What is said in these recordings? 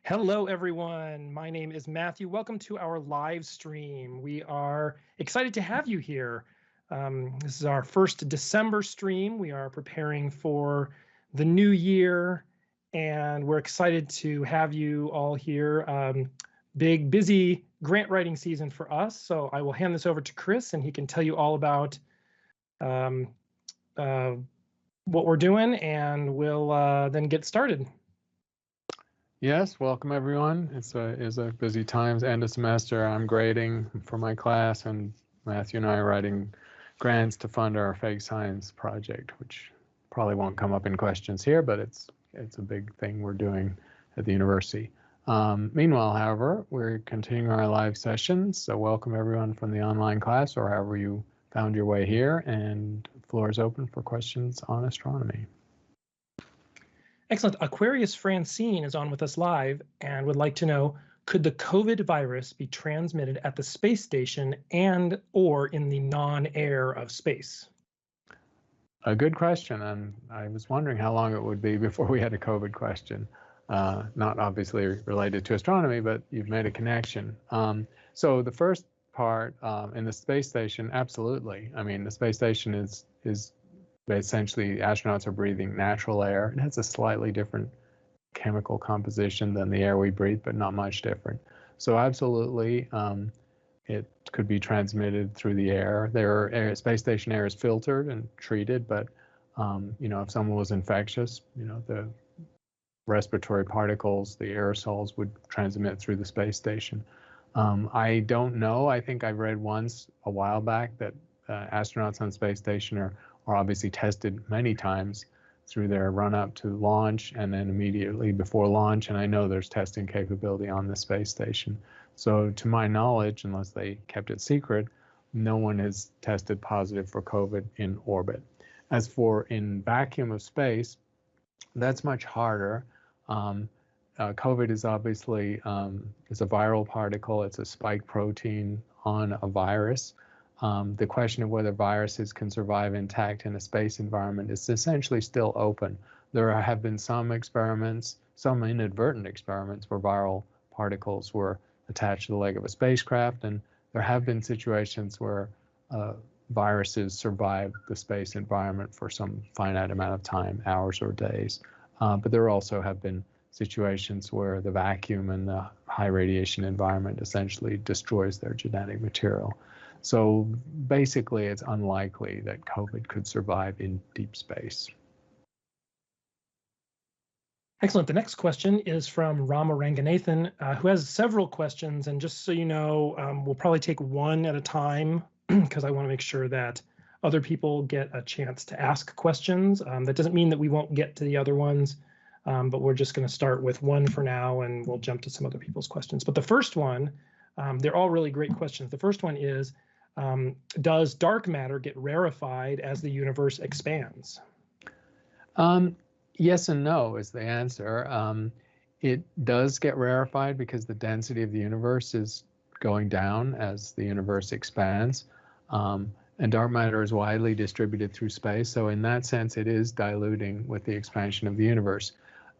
Hello, everyone. My name is Matthew. Welcome to our live stream. We are excited to have you here. This is our first December stream. We are preparing for the new year, and we're excited to have you all here. Big, busy grant writing season for us. So I will hand this over to Chris, and he can tell you all about what we're doing, and we'll then get started. Yes, welcome everyone. It's a busy time, end of semester. I'm grading for my class, and Matthew and I are writing grants to fund our fake science project, which probably won't come up in questions here, but it's a big thing we're doing at the university. Meanwhile, however, we're continuing our live sessions, so welcome everyone from the online class or however you found your way here, and the floor is open for questions on astronomy. Excellent. Aquarius Francine is on with us live and would like to know, could the COVID virus be transmitted at the space station and or in the non-air of space? A good question, and I was wondering how long it would be before we had a COVID question. Not obviously related to astronomy, but you've made a connection. So the first part in the space station, absolutely. I mean, the space station is essentially, astronauts are breathing natural air. It has a slightly different chemical composition than the air we breathe, but not much different. So absolutely, it could be transmitted through the air. Space station air is filtered and treated, but if someone was infectious, the respiratory particles, the aerosols would transmit through the space station. I don't know. I think I read once a while back that astronauts on the space station are obviously tested many times through their run up to launch and then immediately before launch. And I know there's testing capability on the space station. So to my knowledge, unless they kept it secret, no one has tested positive for COVID in orbit. As for in vacuum of space, that's much harder. COVID is obviously is a viral particle. It's a spike protein on a virus. The question of whether viruses can survive intact in a space environment is essentially still open. There have been some experiments, some inadvertent experiments, where viral particles were attached to the leg of a spacecraft, and there have been situations where viruses survive the space environment for some finite amount of time, hours or days. But there also have been situations where the vacuum and the high radiation environment essentially destroys their genetic material. So basically, it's unlikely that COVID could survive in deep space. Excellent. The next question is from Rama Ranganathan, who has several questions. And just so you know, we'll probably take one at a time because I want to make sure that other people get a chance to ask questions. That doesn't mean that we won't get to the other ones, but we're just going to start with one for now, and we'll jump to some other people's questions. But the first one, they're all really great questions. The first one is, does dark matter get rarefied as the universe expands? Yes and no is the answer. It does get rarefied because the density of the universe is going down as the universe expands. And dark matter is widely distributed through space. So in that sense, it is diluting with the expansion of the universe.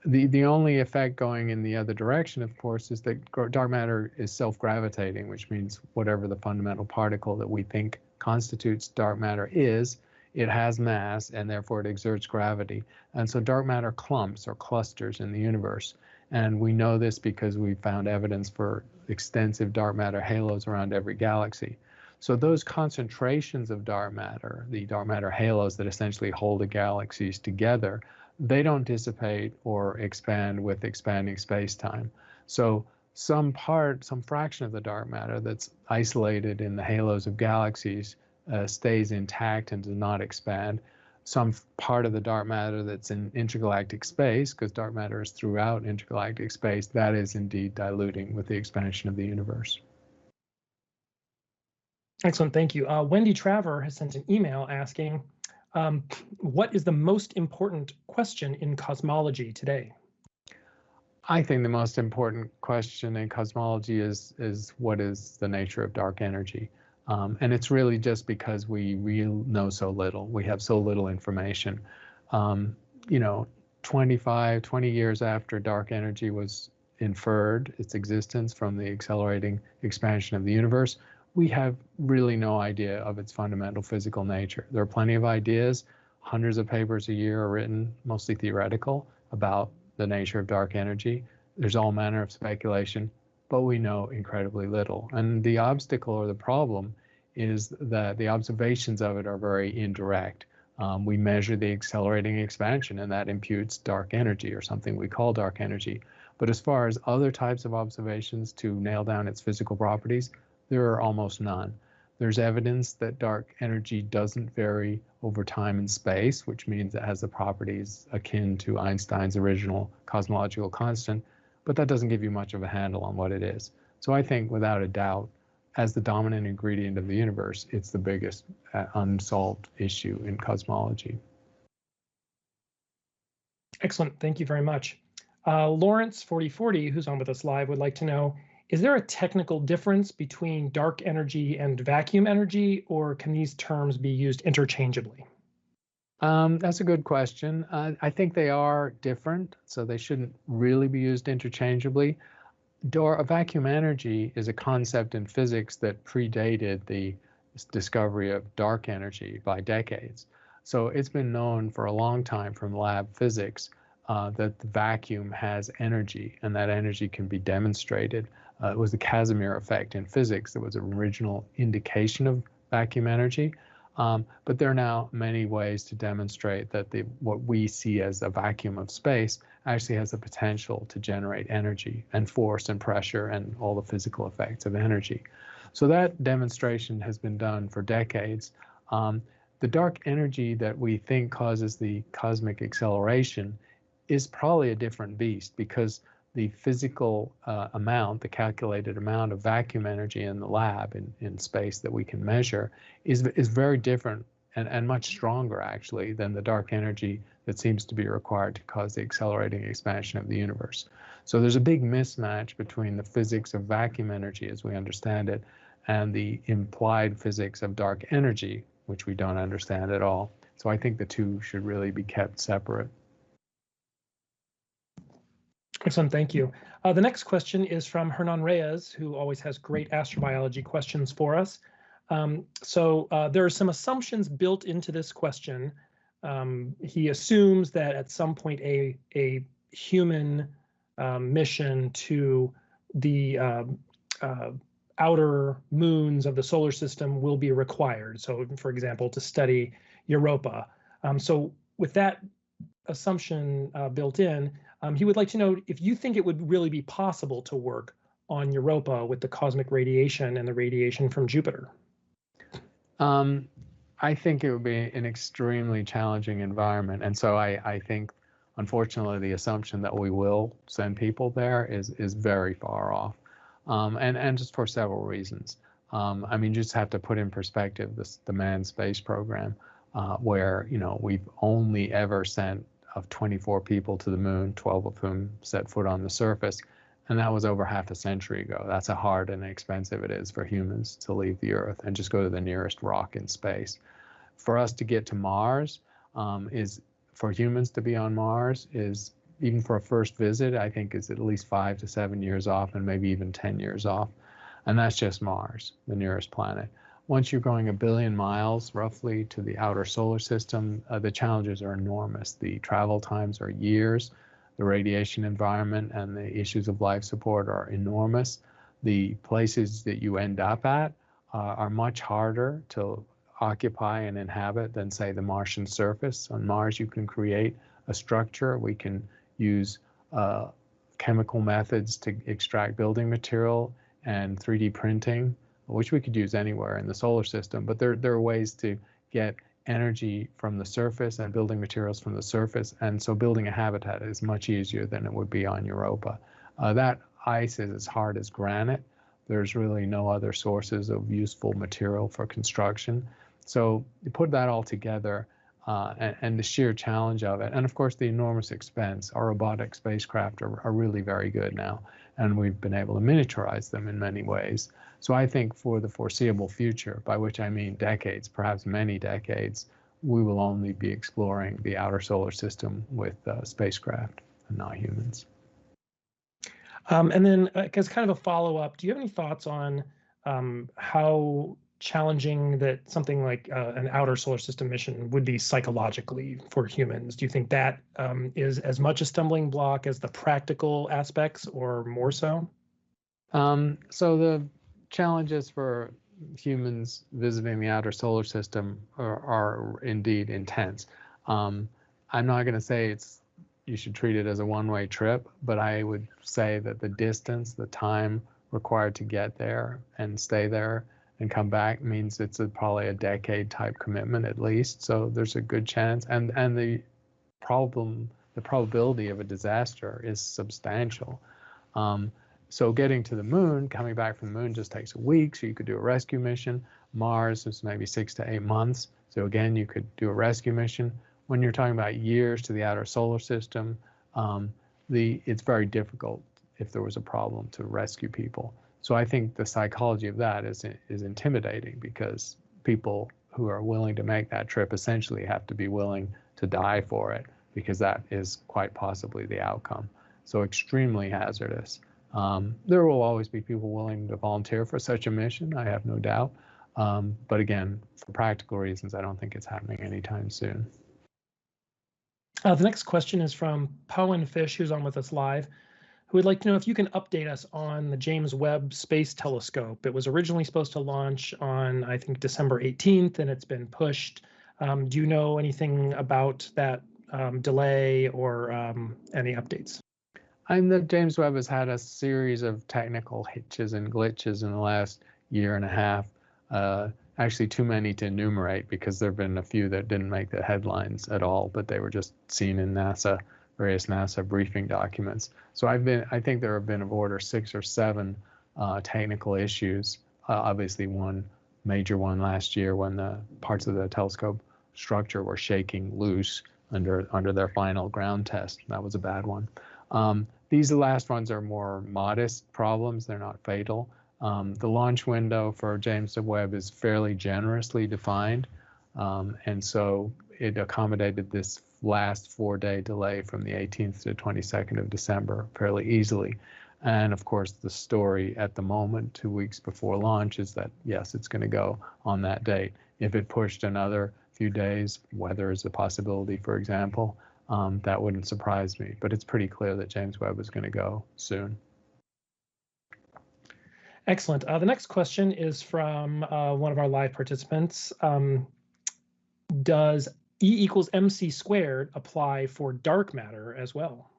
The only effect going in the other direction, of course, is that dark matter is self-gravitating, which means whatever the fundamental particle that we think constitutes dark matter is, it has mass, and therefore it exerts gravity. And so dark matter clumps or clusters in the universe. And we know this because we found evidence for extensive dark matter halos around every galaxy. So those concentrations of dark matter, the dark matter halos that essentially hold the galaxies together, they don't dissipate or expand with expanding space-time. So some fraction of the dark matter that's isolated in the halos of galaxies stays intact and does not expand. Some part of the dark matter that's in intergalactic space, because dark matter is throughout intergalactic space, that is indeed diluting with the expansion of the universe. Excellent, thank you. Wendy Traver has sent an email asking, what is the most important question in cosmology today? I think the most important question in cosmology is what is the nature of dark energy? And it's really just because we know so little. We have so little information. You know, 20 years after dark energy was inferred its existence from the accelerating expansion of the universe, we have really no idea of its fundamental physical nature. There are plenty of ideas. Hundreds of papers a year are written, mostly theoretical, about the nature of dark energy. There's all manner of speculation, but we know incredibly little. And the obstacle or the problem is that the observations of it are very indirect. We measure the accelerating expansion, and that imputes dark energy, or something we call dark energy. But as far as other types of observations to nail down its physical properties, there are almost none. There's evidence that dark energy doesn't vary over time and space, which means it has the properties akin to Einstein's original cosmological constant, but that doesn't give you much of a handle on what it is. So I think, without a doubt, as the dominant ingredient of the universe, it's the biggest unsolved issue in cosmology. Excellent. Thank you very much. Lawrence 4040, who's on with us live, would like to know, is there a technical difference between dark energy and vacuum energy, or can these terms be used interchangeably? That's a good question. I think they are different, so they shouldn't really be used interchangeably. Vacuum energy is a concept in physics that predated the discovery of dark energy by decades. So it's been known for a long time from lab physics that the vacuum has energy, and that energy can be demonstrated. It was the Casimir effect in physics that was an original indication of vacuum energy. But there are now many ways to demonstrate that what we see as a vacuum of space actually has the potential to generate energy and force and pressure and all the physical effects of energy. So that demonstration has been done for decades. The dark energy that we think causes the cosmic acceleration is probably a different beast, because the physical amount, the calculated amount of vacuum energy in the lab in space that we can measure is very different and much stronger, actually, than the dark energy that seems to be required to cause the accelerating expansion of the universe. So there's a big mismatch between the physics of vacuum energy as we understand it and the implied physics of dark energy, which we don't understand at all. So I think the two should really be kept separate. Excellent, thank you. The next question is from Hernan Reyes, who always has great astrobiology questions for us. There are some assumptions built into this question. He assumes that at some point a human mission to the outer moons of the solar system will be required. So, for example, to study Europa. So with that assumption built in, he would like to know if you think it would really be possible to work on Europa with the cosmic radiation and the radiation from Jupiter. I think it would be an extremely challenging environment. And so I think, unfortunately, the assumption that we will send people there is very far off. And just for several reasons. I mean, you just have to put in perspective the manned space program, where, you know, we've only ever sent of 24 people to the moon, 12 of whom set foot on the surface. And that was over half a century ago. That's how hard and expensive it is for humans to leave the Earth and just go to the nearest rock in space. For us to get to Mars, for humans to be on Mars is, even for a first visit, I think is at least 5 to 7 years off, and maybe even 10 years off. And that's just Mars, the nearest planet. Once you're going 1 billion miles roughly to the outer solar system, the challenges are enormous. The travel times are years. The radiation environment and the issues of life support are enormous. The places that you end up at are much harder to occupy and inhabit than, say, the Martian surface. On Mars, you can create a structure. We can use chemical methods to extract building material and 3D printing, which we could use anywhere in the solar system. But there are ways to get energy from the surface and building materials from the surface. And so building a habitat is much easier than it would be on Europa. That ice is as hard as granite. There's really no other sources of useful material for construction. So you put that all together, and the sheer challenge of it. And of course, the enormous expense. Our robotic spacecraft are really very good now, and we've been able to miniaturize them in many ways. So I think for the foreseeable future, by which I mean decades, perhaps many decades, we will only be exploring the outer solar system with spacecraft and not humans. And then, as kind of a follow-up, do you have any thoughts on how challenging that something like an outer solar system mission would be psychologically for humans? Do you think that is as much a stumbling block as the practical aspects, or more so? So the challenges for humans visiting the outer solar system are indeed intense. I'm not going to say you should treat it as a one-way trip, but I would say that the distance, the time required to get there and stay there and come back means it's probably a decade type commitment at least. So there's a good chance, and the probability of a disaster is substantial. So getting to the moon, coming back from the moon just takes a week, so you could do a rescue mission. Mars is maybe 6 to 8 months, so again, you could do a rescue mission. When you're talking about years to the outer solar system, it's very difficult if there was a problem to rescue people. So I think the psychology of that is intimidating, because people who are willing to make that trip essentially have to be willing to die for it, because that is quite possibly the outcome. So extremely hazardous. There will always be people willing to volunteer for such a mission, I have no doubt. But again, for practical reasons, I don't think it's happening anytime soon. The next question is from Powen Fish, who's on with us live, who would like to know if you can update us on the James Webb Space Telescope. It was originally supposed to launch on, I think, December 18th, and it's been pushed. Do you know anything about that delay or any updates? The James Webb has had a series of technical hitches and glitches in the last year and a half. Actually, too many to enumerate, because there have been a few that didn't make the headlines at all, but they were just seen in various NASA briefing documents. So I think there have been of order 6 or 7 technical issues. Obviously, one major one last year when the parts of the telescope structure were shaking loose under their final ground test. That was a bad one. These last ones are more modest problems. They're not fatal. The launch window for James Webb is fairly generously defined, and so it accommodated this last 4-day delay from the 18th to 22nd of December fairly easily. And of course, the story at the moment, 2 weeks before launch, is that yes, it's going to go on that date. If it pushed another few days, weather is a possibility, for example, that wouldn't surprise me. But it's pretty clear that James Webb is going to go soon. Excellent. The next question is from one of our live participants. Does E equals mc squared apply for dark matter as well?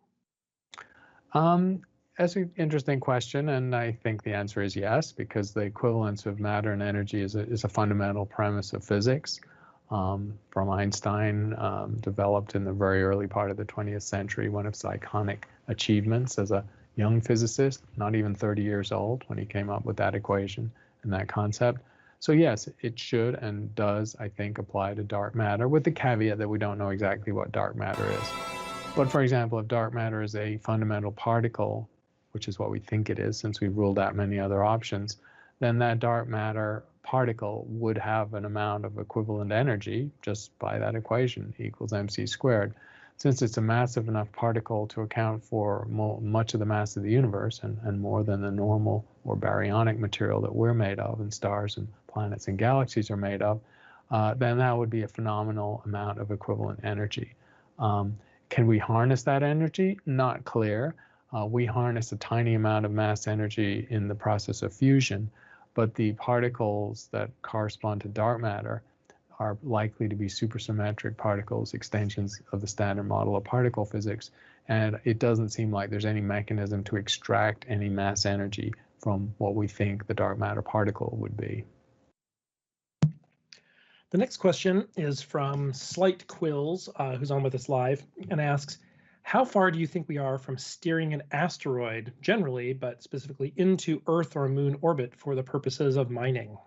That's an interesting question, and I think the answer is yes, because the equivalence of matter and energy is a fundamental premise of physics from Einstein, developed in the very early part of the 20th century, one of his iconic achievements as a young physicist, not even 30 years old, when he came up with that equation and that concept. So yes, it should and does, I think, apply to dark matter, with the caveat that we don't know exactly what dark matter is. But for example, if dark matter is a fundamental particle, which is what we think it is since we've ruled out many other options, then that dark matter particle would have an amount of equivalent energy just by that equation, E equals mc squared. Since it's a massive enough particle to account for much of the mass of the universe and more than the normal or baryonic material that we're made of and stars and planets and galaxies are made of, then that would be a phenomenal amount of equivalent energy. Can we harness that energy? Not clear. We harness a tiny amount of mass energy in the process of fusion, but the particles that correspond to dark matter are likely to be supersymmetric particles, extensions of the standard model of particle physics, and it doesn't seem like there's any mechanism to extract any mass energy from what we think the dark matter particle would be. The next question is from Slight Quills, who's on with us live, and asks, how far do you think we are from steering an asteroid generally, but specifically into Earth or Moon orbit for the purposes of mining?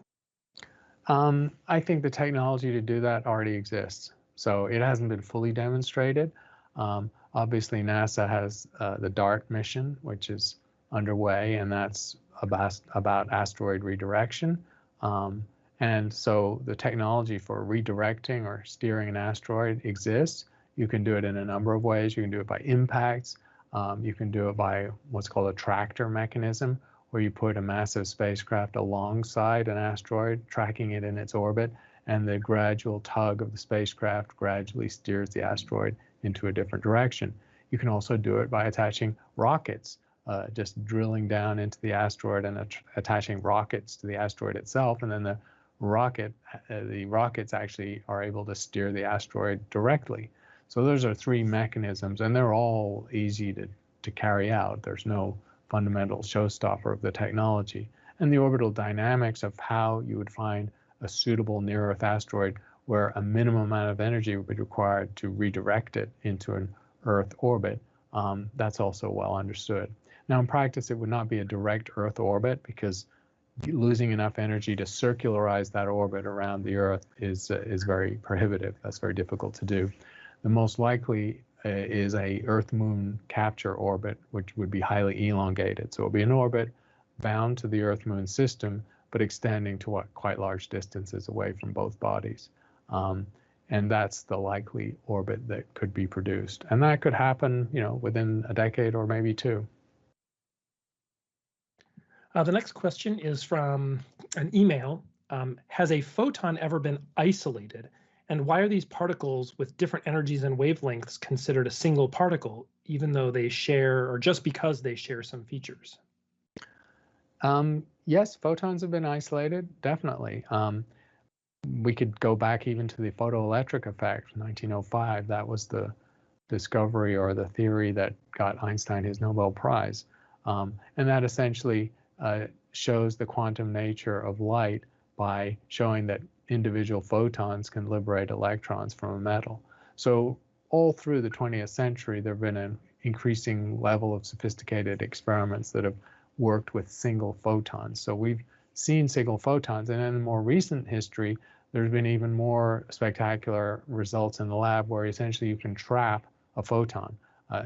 I think the technology to do that already exists. So it hasn't been fully demonstrated. Obviously, NASA has the DART mission, which is underway, and that's about asteroid redirection. And so the technology for redirecting or steering an asteroid exists. You can do it in a number of ways. You can do it by impacts. You can do it by what's called a tractor mechanism, where you put a massive spacecraft alongside an asteroid, tracking it in its orbit, and the gradual tug of the spacecraft gradually steers the asteroid into a different direction. You can also do it by attaching rockets, just drilling down into the asteroid and attaching rockets to the asteroid itself, and then the rockets actually are able to steer the asteroid directly. So those are three mechanisms, and they're all easy to carry out. There's no fundamental showstopper of the technology. And the orbital dynamics of how you would find a suitable near-Earth asteroid where a minimum amount of energy would be required to redirect it into an Earth orbit, that's also well understood. Now, in practice, it would not be a direct Earth orbit, because losing enough energy to circularize that orbit around the Earth is very prohibitive. That's very difficult to do. The most likely is a Earth-Moon capture orbit, which would be highly elongated. So it'll be an orbit bound to the Earth-Moon system, but extending to quite large distances away from both bodies. And that's the likely orbit that could be produced. And that could happen, within a decade or maybe two. The next question is from an email. Has a photon ever been isolated? And why are these particles with different energies and wavelengths considered a single particle, even though they share, or just because they share some features? Yes, photons have been isolated, definitely. We could go back even to the photoelectric effect, 1905. That was the discovery or the theory that got Einstein his Nobel Prize. And that essentially shows the quantum nature of light by showing that individual photons can liberate electrons from a metal. So all through the 20th century, there have been an increasing level of sophisticated experiments that have worked with single photons. So we've seen single photons, and in more recent history, there's been even more spectacular results in the lab where essentially you can trap a photon,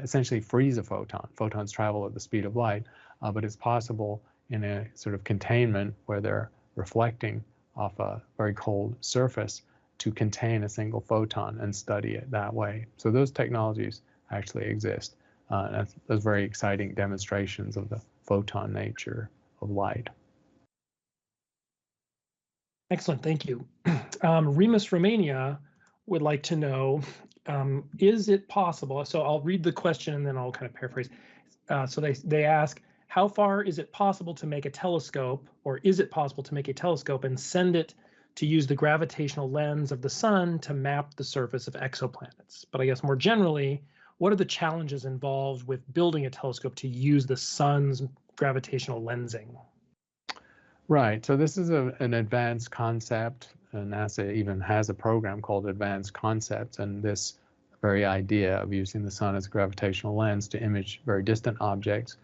essentially freeze a photon. Photons travel at the speed of light, but it's possible in a sort of containment where they're reflecting off a very cold surface to contain a single photon and study it that way. So those technologies actually exist. Those very exciting demonstrations of the photon nature of light. Excellent, thank you. Remus Romania would like to know, is it possible, so I'll read the question and then I'll kind of paraphrase. So they ask, how far is it possible to make a telescope, or is it possible to make a telescope and send it to use the gravitational lens of the sun to map the surface of exoplanets? But I guess more generally, what are the challenges involved with building a telescope to use the sun's gravitational lensing? Right, so this is an advanced concept. NASA even has a program called Advanced Concepts, and this very idea of using the sun as a gravitational lens to image very distant objects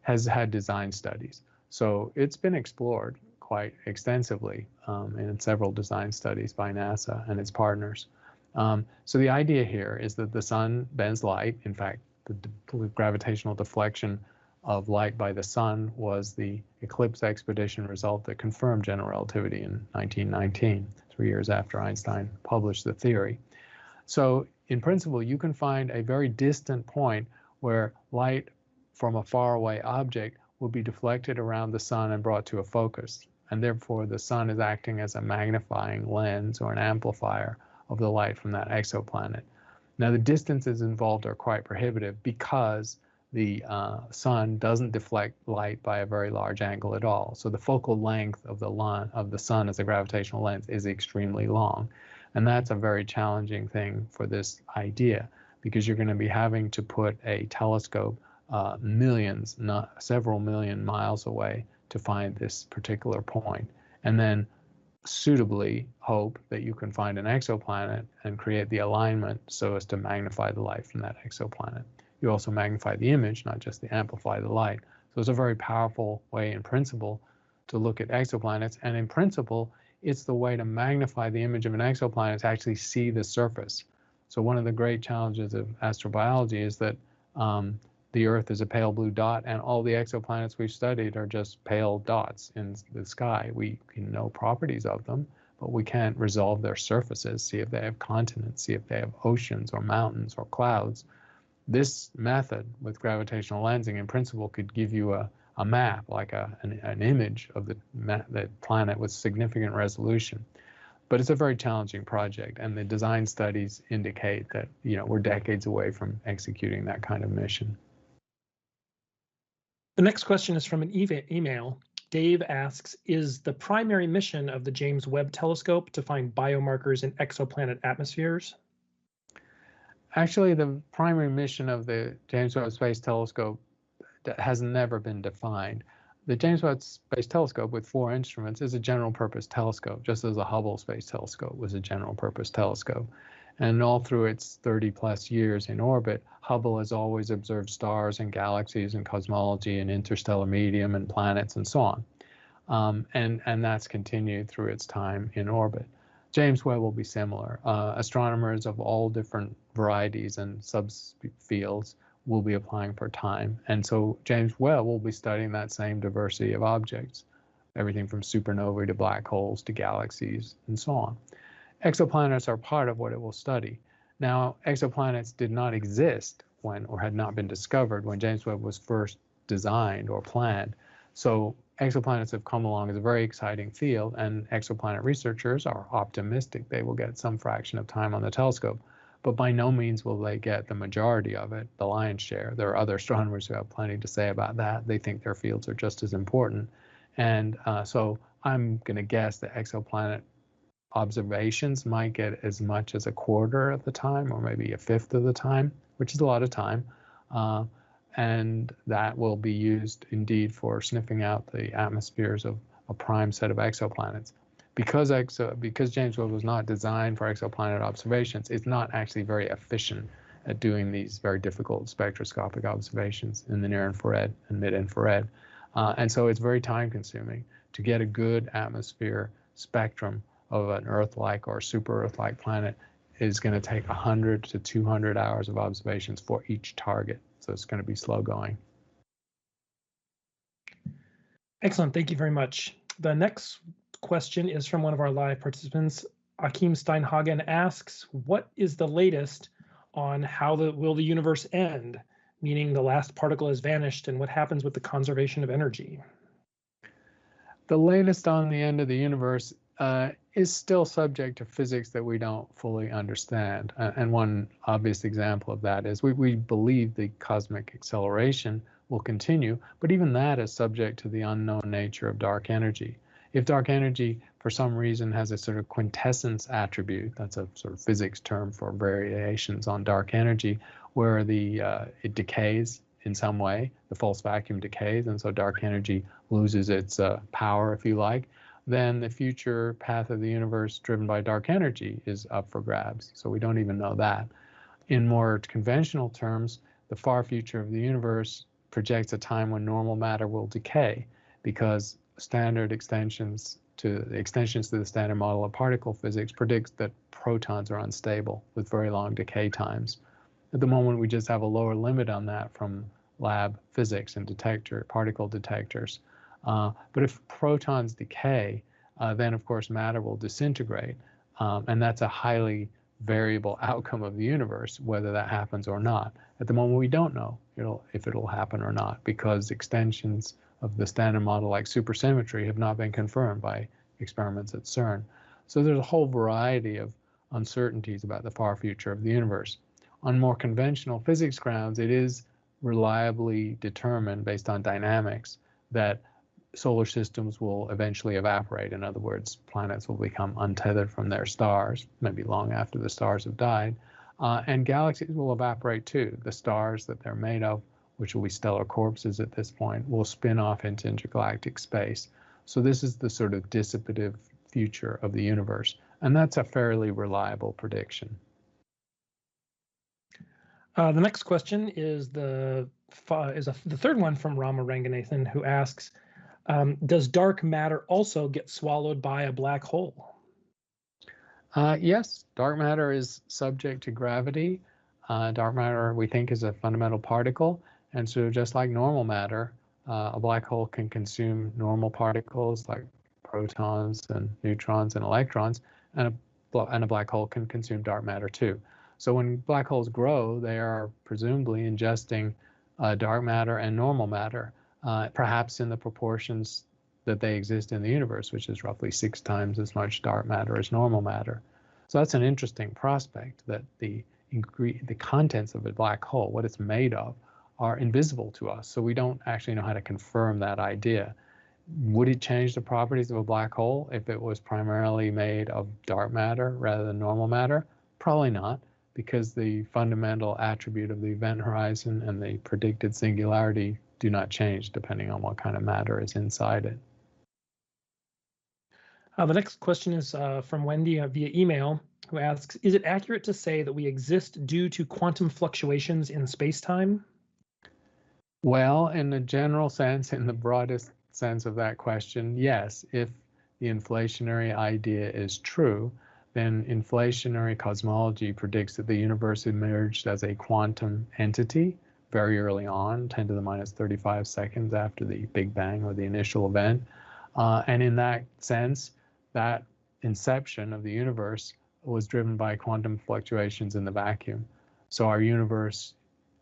has had design studies. So it's been explored quite extensively in several design studies by NASA and its partners. So the idea here is that the sun bends light. In fact, the gravitational deflection of light by the sun was the eclipse expedition result that confirmed general relativity in 1919, 3 years after Einstein published the theory. So in principle, you can find a very distant point where light from a faraway object will be deflected around the sun and brought to a focus. And therefore, the sun is acting as a magnifying lens or an amplifier of the light from that exoplanet. Now, the distances involved are quite prohibitive because the sun doesn't deflect light by a very large angle at all. So the focal length of the sun as a gravitational lens is extremely long. And that's a very challenging thing for this idea, because you're going to be having to put a telescope millions, not several million miles away to find this particular point, and then suitably hope that you can find an exoplanet and create the alignment so as to magnify the light from that exoplanet. You also magnify the image, not just the amplify the light. So it's a very powerful way in principle to look at exoplanets. And in principle, it's the way to magnify the image of an exoplanet to actually see the surface. So one of the great challenges of astrobiology is that the Earth is a pale blue dot, and all the exoplanets we've studied are just pale dots in the sky. We can know properties of them, but we can't resolve their surfaces, see if they have continents, see if they have oceans or mountains or clouds. This method with gravitational lensing in principle could give you a map, like an image of the planet with significant resolution. But it's a very challenging project, and the design studies indicate that we're decades away from executing that kind of mission. The next question is from an email. Dave asks, is the primary mission of the James Webb Telescope to find biomarkers in exoplanet atmospheres? Actually, the primary mission of the James Webb Space Telescope has never been defined. The James Webb Space Telescope with 4 instruments is a general purpose telescope, just as the Hubble Space Telescope was a general purpose telescope. And all through its 30+ years in orbit, Hubble has always observed stars and galaxies and cosmology and interstellar medium and planets and so on. And that's continued through its time in orbit. James Webb will be similar. Astronomers of all different varieties and subfields will be applying for time. And so James Webb will be studying that same diversity of objects, everything from supernovae to black holes to galaxies and so on. Exoplanets are part of what it will study. Now, exoplanets did not exist when, or had not been discovered when James Webb was first designed or planned. So exoplanets have come along as a very exciting field, and exoplanet researchers are optimistic they will get some fraction of time on the telescope, but by no means will they get the majority of it, the lion's share. There are other astronomers who have plenty to say about that. They think their fields are just as important. And so I'm going to guess that exoplanet observations might get as much as a quarter of the time, or maybe a fifth of the time, which is a lot of time. And that will be used indeed for sniffing out the atmospheres of a prime set of exoplanets. Because James Webb was not designed for exoplanet observations, it's not actually very efficient at doing these very difficult spectroscopic observations in the near infrared and mid infrared. And so it's very time consuming to get a good atmosphere spectrum of an Earth-like or super Earth-like planet. Is going to take 100 to 200 hours of observations for each target. So it's going to be slow going. Excellent. Thank you very much. The next question is from one of our live participants. Akim Steinhagen asks, what is the latest on how will the universe end, meaning the last particle has vanished, and what happens with the conservation of energy? The latest on the end of the universe is still subject to physics that we don't fully understand. And one obvious example of that is we believe the cosmic acceleration will continue, but even that is subject to the unknown nature of dark energy. If dark energy, for some reason, has a sort of quintessence attribute, that's a sort of physics term for variations on dark energy, where it decays in some way, the false vacuum decays, and so dark energy loses its power, if you like, then the future path of the universe driven by dark energy is up for grabs. So we don't even know that. In more conventional terms, the far future of the universe projects a time when normal matter will decay, because standard extensions to the standard model of particle physics predicts that protons are unstable with very long decay times. At the moment, we just have a lower limit on that from lab physics and particle detectors. But if protons decay, then of course matter will disintegrate, and that's a highly variable outcome of the universe, whether that happens or not. At the moment, we don't know if it'll happen or not, because extensions of the standard model like supersymmetry have not been confirmed by experiments at CERN. So there's a whole variety of uncertainties about the far future of the universe. On more conventional physics grounds, it is reliably determined based on dynamics that solar systems will eventually evaporate. In other words, planets will become untethered from their stars, maybe long after the stars have died, and galaxies will evaporate too. The stars that they're made of, which will be stellar corpses at this point, will spin off into intergalactic space. So this is the sort of dissipative future of the universe, and that's a fairly reliable prediction. The next question is the third one from Rama Ranganathan, who asks, Does dark matter also get swallowed by a black hole? Yes, dark matter is subject to gravity. Dark matter, we think, is a fundamental particle. And so just like normal matter, a black hole can consume normal particles like protons and neutrons and electrons, and a black hole can consume dark matter too. So when black holes grow, they are presumably ingesting dark matter and normal matter, perhaps in the proportions that they exist in the universe, which is roughly 6 times as much dark matter as normal matter. So that's an interesting prospect, that the contents of a black hole, what it's made of, are invisible to us. So we don't actually know how to confirm that idea. Would it change the properties of a black hole if it was primarily made of dark matter rather than normal matter? Probably not, because the fundamental attribute of the event horizon and the predicted singularity do not change depending on what kind of matter is inside it. The next question is from Wendy via email, who asks, is it accurate to say that we exist due to quantum fluctuations in space-time? Well, in a general sense, in the broadest sense of that question, yes. If the inflationary idea is true, then inflationary cosmology predicts that the universe emerged as a quantum entity very early on, 10 to the minus 35 seconds after the Big Bang or the initial event. And in that sense, that inception of the universe was driven by quantum fluctuations in the vacuum. So our universe,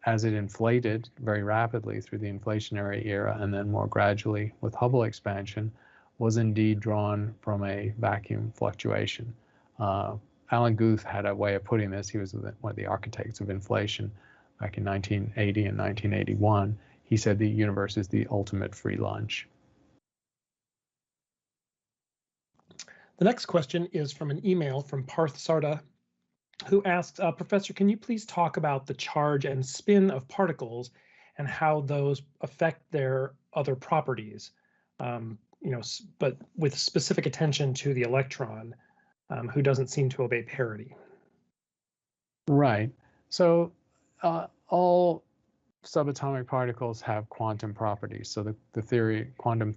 as it inflated very rapidly through the inflationary era and then more gradually with Hubble expansion, was indeed drawn from a vacuum fluctuation. Alan Guth had a way of putting this. He was one of the architects of inflation back in 1980 and 1981. He said the universe is the ultimate free lunch. The next question is from an email from Parth Sarda, who asks, Professor, can you please talk about the charge and spin of particles and how those affect their other properties? But with specific attention to the electron, who doesn't seem to obey parity. Right. So all subatomic particles have quantum properties. So the theory, quantum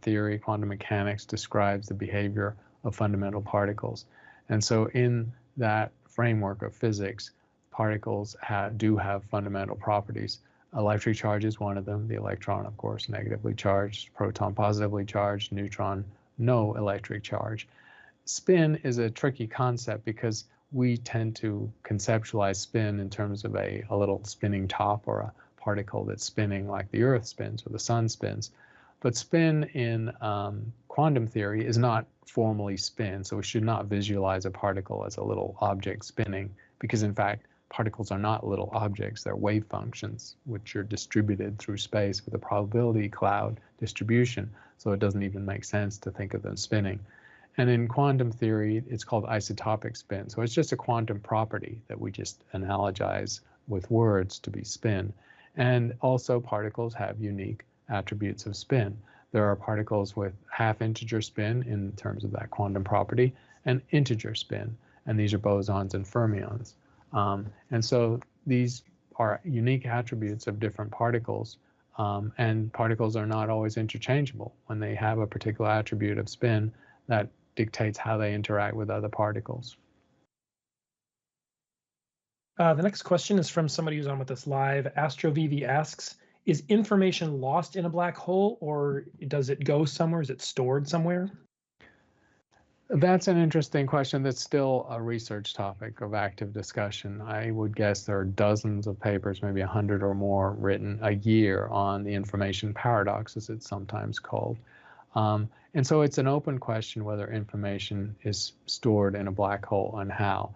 mechanics describes the behavior of fundamental particles. And so in that framework of physics, particles do have fundamental properties. Electric charge is one of them. The electron, of course, negatively charged, proton positively charged, neutron no electric charge. Spin is a tricky concept because we tend to conceptualize spin in terms of a little spinning top or a particle that's spinning like the Earth spins or the sun spins. But spin in quantum theory is not formally spin, so we should not visualize a particle as a little object spinning, because in fact, particles are not little objects, they're wave functions, which are distributed through space with a probability cloud distribution, so it doesn't even make sense to think of them spinning. And in quantum theory, it's called isotopic spin, so it's just a quantum property that we just analogize with words to be spin. And also particles have unique attributes of spin. There are particles with half-integer spin in terms of that quantum property, and integer spin, and these are bosons and fermions. And so these are unique attributes of different particles, and particles are not always interchangeable. When they have a particular attribute of spin, that dictates how they interact with other particles. The next question is from somebody who's on with us live. AstroVV asks, is information lost in a black hole, or does it go somewhere? Is it stored somewhere? That's an interesting question. That's still a research topic of active discussion. I would guess there are dozens of papers, maybe 100 or more, written a year on the information paradox, as it's sometimes called. And so it's an open question whether information is stored in a black hole and how.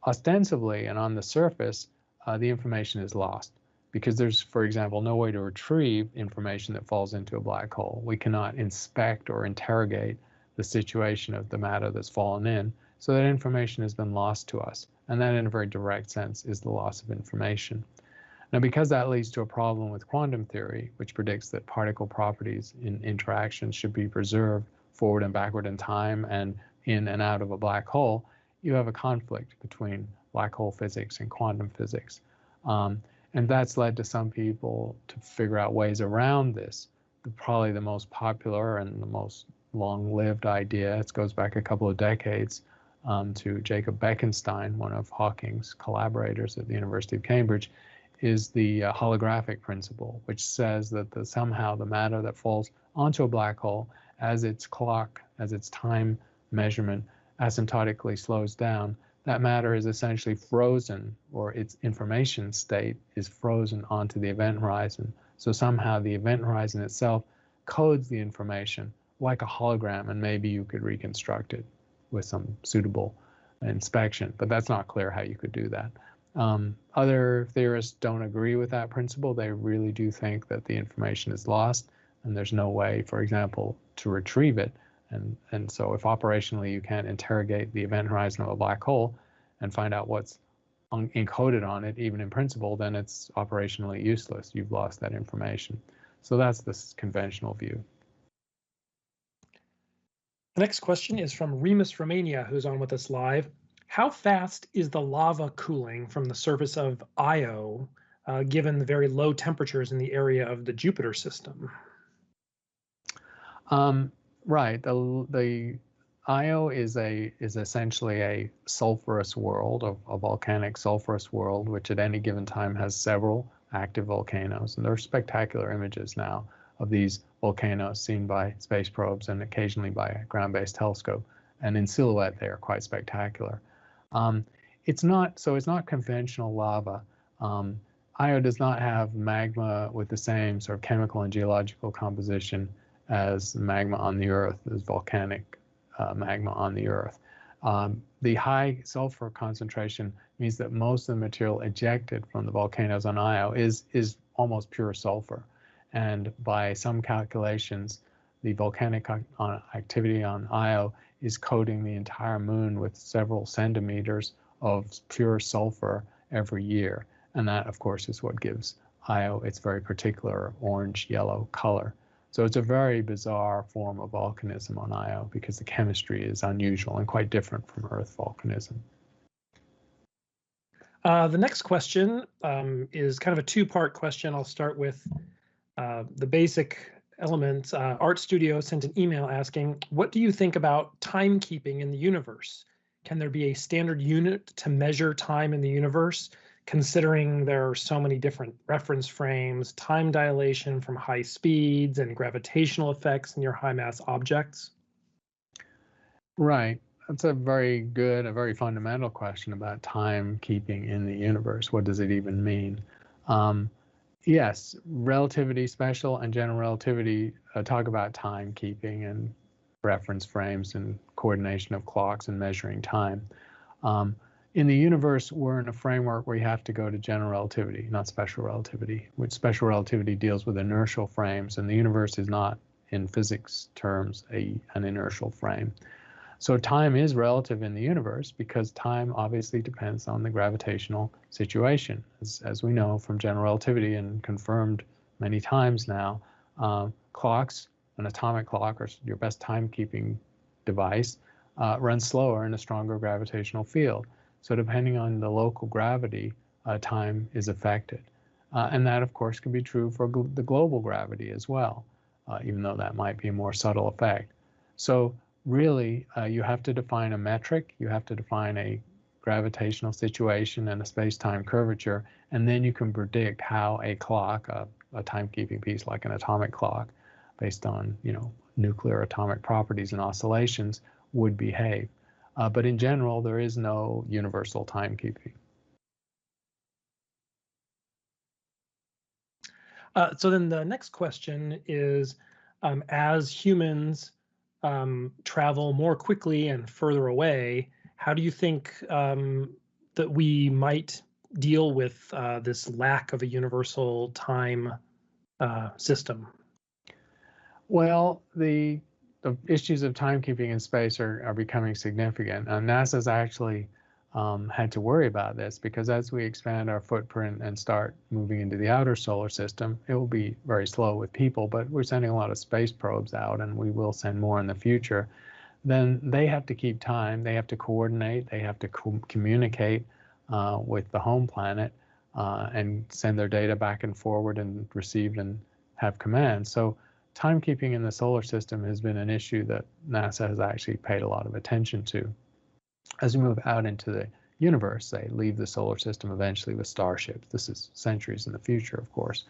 Ostensibly and on the surface, the information is lost because there's, for example, no way to retrieve information that falls into a black hole. We cannot inspect or interrogate the situation of the matter that's fallen in, so that information has been lost to us. And that, in a very direct sense, is the loss of information. Now, because that leads to a problem with quantum theory, which predicts that particle properties in interactions should be preserved forward and backward in time and in and out of a black hole, you have a conflict between black hole physics and quantum physics. And that's led to some people to figure out ways around this probably the most popular and the most long-lived idea. It goes back a couple of decades to Jacob Bekenstein, one of Hawking's collaborators at the University of Cambridge, is the holographic principle, which says that somehow the matter that falls onto a black hole, as its clock, as its time measurement asymptotically slows down, that matter is essentially frozen, or its information state is frozen onto the event horizon. So somehow the event horizon itself codes the information like a hologram, and maybe you could reconstruct it with some suitable inspection, but that's not clear how you could do that. Other theorists don't agree with that principle. They really do think that the information is lost and there's no way, for example, to retrieve it. And so if operationally you can't interrogate the event horizon of a black hole and find out what's encoded on it, even in principle, then it's operationally useless. You've lost that information. So that's the conventional view. The next question is from Remus Romania, who's on with us live. How fast is the lava cooling from the surface of Io, given the very low temperatures in the area of the Jupiter system? Right. The Io is essentially a sulfurous world, a volcanic sulfurous world, which at any given time has several active volcanoes, and there are spectacular images now of these volcanoes seen by space probes and occasionally by a ground-based telescope, and in silhouette they are quite spectacular. It's not conventional lava. Io does not have magma with the same sort of chemical and geological composition as magma on the Earth, as volcanic magma on the Earth. The high sulfur concentration means that most of the material ejected from the volcanoes on Io is almost pure sulfur. And by some calculations, the volcanic activity on Io is coating the entire moon with several centimeters of pure sulfur every year. And that, of course, is what gives Io its very particular orange-yellow color. So it's a very bizarre form of volcanism on Io because the chemistry is unusual and quite different from Earth volcanism. The next question is kind of a two-part question. I'll start with the basic elements. Art Studio sent an email asking, what do you think about timekeeping in the universe? Can there be a standard unit to measure time in the universe, considering there are so many different reference frames, time dilation from high speeds, and gravitational effects in your high mass objects? Right. That's a very good, a very fundamental question about timekeeping in the universe. What does it even mean? Yes, relativity, special and general relativity talk about timekeeping and reference frames and coordination of clocks and measuring time. In the universe, we're in a framework where you have to go to general relativity, not special relativity, which special relativity deals with inertial frames, and the universe is not, in physics terms, an inertial frame. So time is relative in the universe because time obviously depends on the gravitational situation. As we know from general relativity and confirmed many times now, clocks, an atomic clock or your best timekeeping device, runs slower in a stronger gravitational field. So depending on the local gravity, time is affected. And that, of course, can be true for the global gravity as well, even though that might be a more subtle effect. So really, you have to define a metric, you have to define a gravitational situation and a space-time curvature, and then you can predict how a clock, a timekeeping piece like an atomic clock, based on nuclear atomic properties and oscillations, would behave. But in general, there is no universal timekeeping. So then the next question is, as humans travel more quickly and further away, how do you think that we might deal with this lack of a universal time system? Well, the issues of timekeeping in space are becoming significant. NASA's actually had to worry about this because as we expand our footprint and start moving into the outer solar system, it will be very slow with people, but we're sending a lot of space probes out and we will send more in the future. Then they have to keep time, they have to coordinate, they have to communicate with the home planet and send their data back and forward and receive and have commands. So timekeeping in the solar system has been an issue that NASA has actually paid a lot of attention to. As we move out into the universe, say, leave the solar system eventually with starships, this is centuries in the future, of course,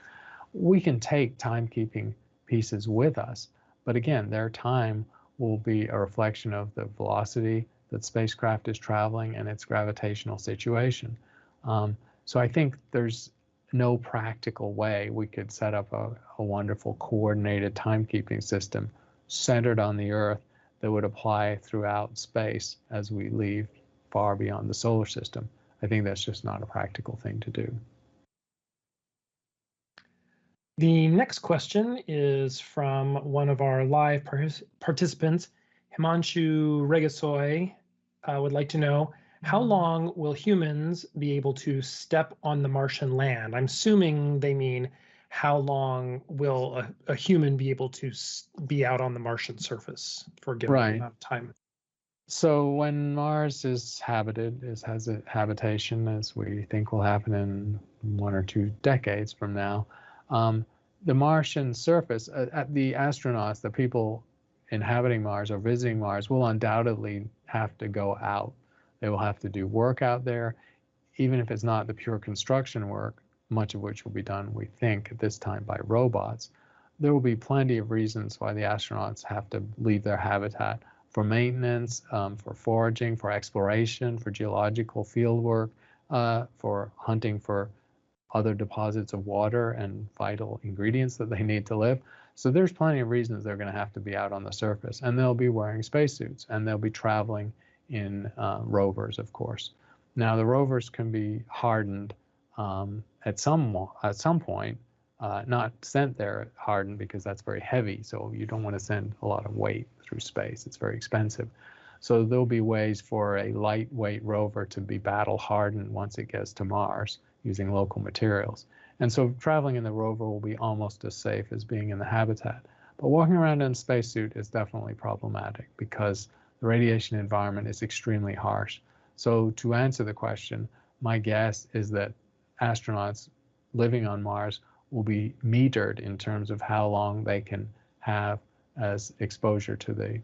we can take timekeeping pieces with us, but again, their time will be a reflection of the velocity that spacecraft is traveling and its gravitational situation. So I think there's no practical way we could set up a wonderful coordinated timekeeping system centered on the Earth that would apply throughout space as we leave far beyond the solar system. I think that's just not a practical thing to do. The next question is from one of our live participants, Himanshu Regasoy, would like to know, how long will humans be able to step on the Martian land? I'm assuming they mean how long will a human be able to be out on the Martian surface for a given amount of time? So when Mars is habited, has a habitation as we think will happen in 1 or 2 decades from now, the Martian surface, the astronauts, the people inhabiting Mars or visiting Mars will undoubtedly have to go out. They will have to do work out there, even if it's not the pure construction work, much of which will be done, we think, at this time by robots. There will be plenty of reasons why the astronauts have to leave their habitat for maintenance, for foraging, for exploration, for geological field work, for hunting for other deposits of water and vital ingredients that they need to live. So there's plenty of reasons they're going to have to be out on the surface, and they'll be wearing spacesuits, and they'll be traveling in rovers, of course. Now the rovers can be hardened at some point, not sent there hardened because that's very heavy, so you don't want to send a lot of weight through space. It's very expensive. So there'll be ways for a lightweight rover to be battle hardened once it gets to Mars using local materials. And so traveling in the rover will be almost as safe as being in the habitat. But walking around in a spacesuit is definitely problematic because the radiation environment is extremely harsh. So to answer the question, my guess is that astronauts living on Mars will be metered in terms of how long they can have as exposure to the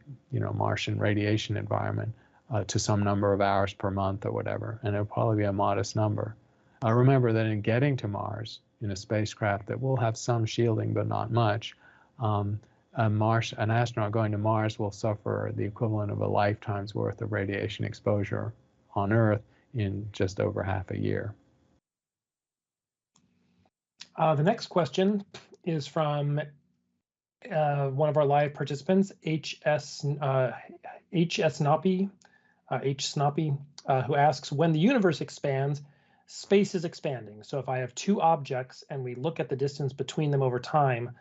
Martian radiation environment to some number of hours per month or whatever, and it'll probably be a modest number. Remember that in getting to Mars in a spacecraft that will have some shielding but not much, an astronaut going to Mars will suffer the equivalent of a lifetime's worth of radiation exposure on Earth in just over half a year. The next question is from one of our live participants, H. Snoppy, who asks, when the universe expands, space is expanding. So if I have 2 objects and we look at the distance between them over time,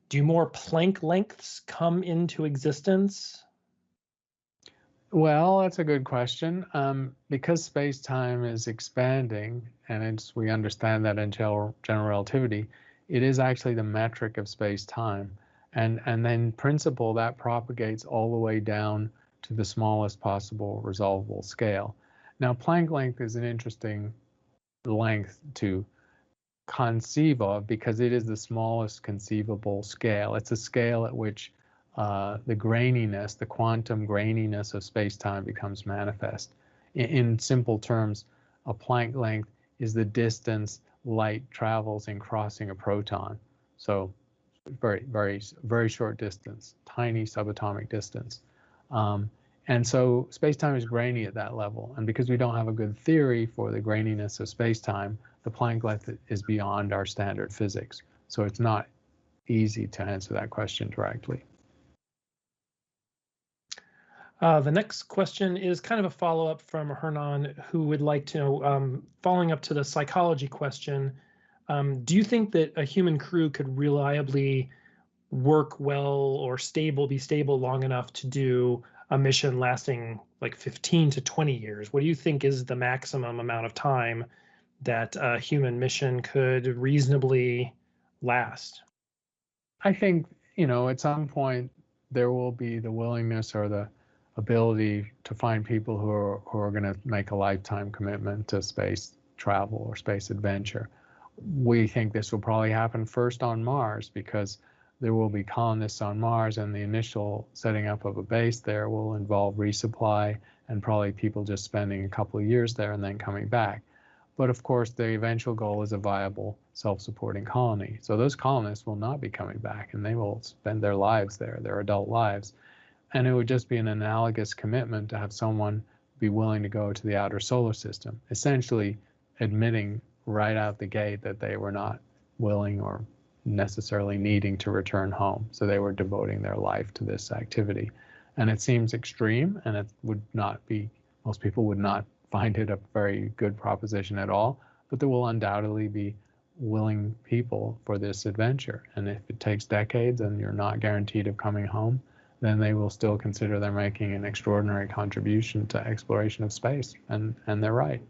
do more Planck lengths come into existence? Well, that's a good question. Because space-time is expanding, and we understand that in general relativity, it is actually the metric of space-time. And then in principle, that propagates all the way down to the smallest possible resolvable scale. Now, Planck length is an interesting length to conceive of because it is the smallest conceivable scale. It's a scale at which the graininess, the quantum graininess of space-time becomes manifest. In simple terms, a Planck length is the distance light travels in crossing a proton. So very, very, very short distance, tiny subatomic distance. And so space-time is grainy at that level. And because we don't have a good theory for the graininess of space-time, the Planck length is beyond our standard physics. So it's not easy to answer that question directly. The next question is kind of a follow-up from Hernan, who would like to know, following up to the psychology question, do you think that a human crew could reliably work well or be stable long enough to do a mission lasting like 15 to 20 years? What do you think is the maximum amount of time that a human mission could reasonably last? I think, at some point there will be the willingness or the ability to find people who are going to make a lifetime commitment to space travel or space adventure. We think this will probably happen first on Mars because there will be colonists on Mars, and the initial setting up of a base there will involve resupply and probably people just spending a couple of years there and then coming back. But of course, the eventual goal is a viable, self-supporting colony. So those colonists will not be coming back, and they will spend their lives there, their adult lives. And it would just be an analogous commitment to have someone be willing to go to the outer solar system, essentially admitting right out the gate that they were not willing or necessarily needing to return home. So they were devoting their life to this activity. And it seems extreme, and it would not be, most people would not find it a very good proposition at all, but there will undoubtedly be willing people for this adventure. And if it takes decades and you're not guaranteed of coming home, then they will still consider they're making an extraordinary contribution to exploration of space, and they're right.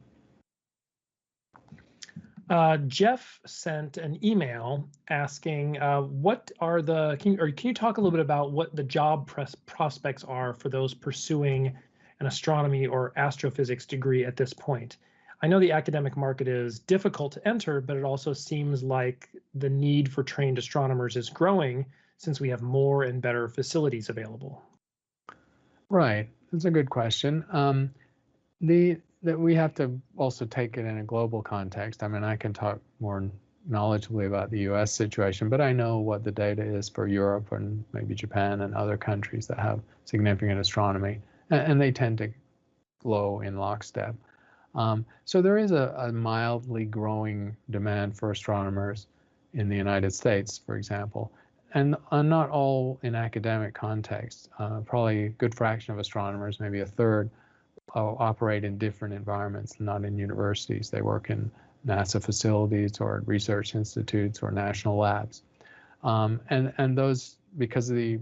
Jeff sent an email asking, what are the, can you talk a little bit about what the job prospects are for those pursuing an astronomy or astrophysics degree at this point? I know the academic market is difficult to enter, but it also seems like the need for trained astronomers is growing since we have more and better facilities available. Right, that's a good question. That we have to also take it in a global context. I mean, I can talk more knowledgeably about the US situation, but I know what the data is for Europe and maybe Japan and other countries that have significant astronomy, and they tend to flow in lockstep. So there is a mildly growing demand for astronomers in the United States, for example, and not all in academic context. Probably a good fraction of astronomers, maybe a third, operate in different environments, not in universities. They work in NASA facilities or research institutes or national labs. And those, because the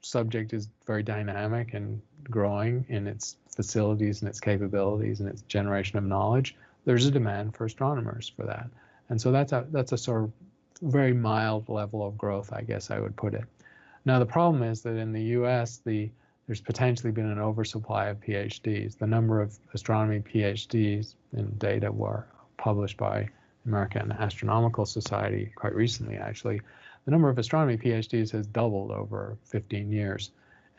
subject is very dynamic and growing in its facilities and its capabilities and its generation of knowledge, there's a demand for astronomers for that. And so that's a sort of very mild level of growth, I guess I would put it. Now, the problem is that in the US, there's potentially been an oversupply of PhDs. The number of astronomy PhDs in data were published by American Astronomical Society quite recently, actually. The number of astronomy PhDs has doubled over 15 years.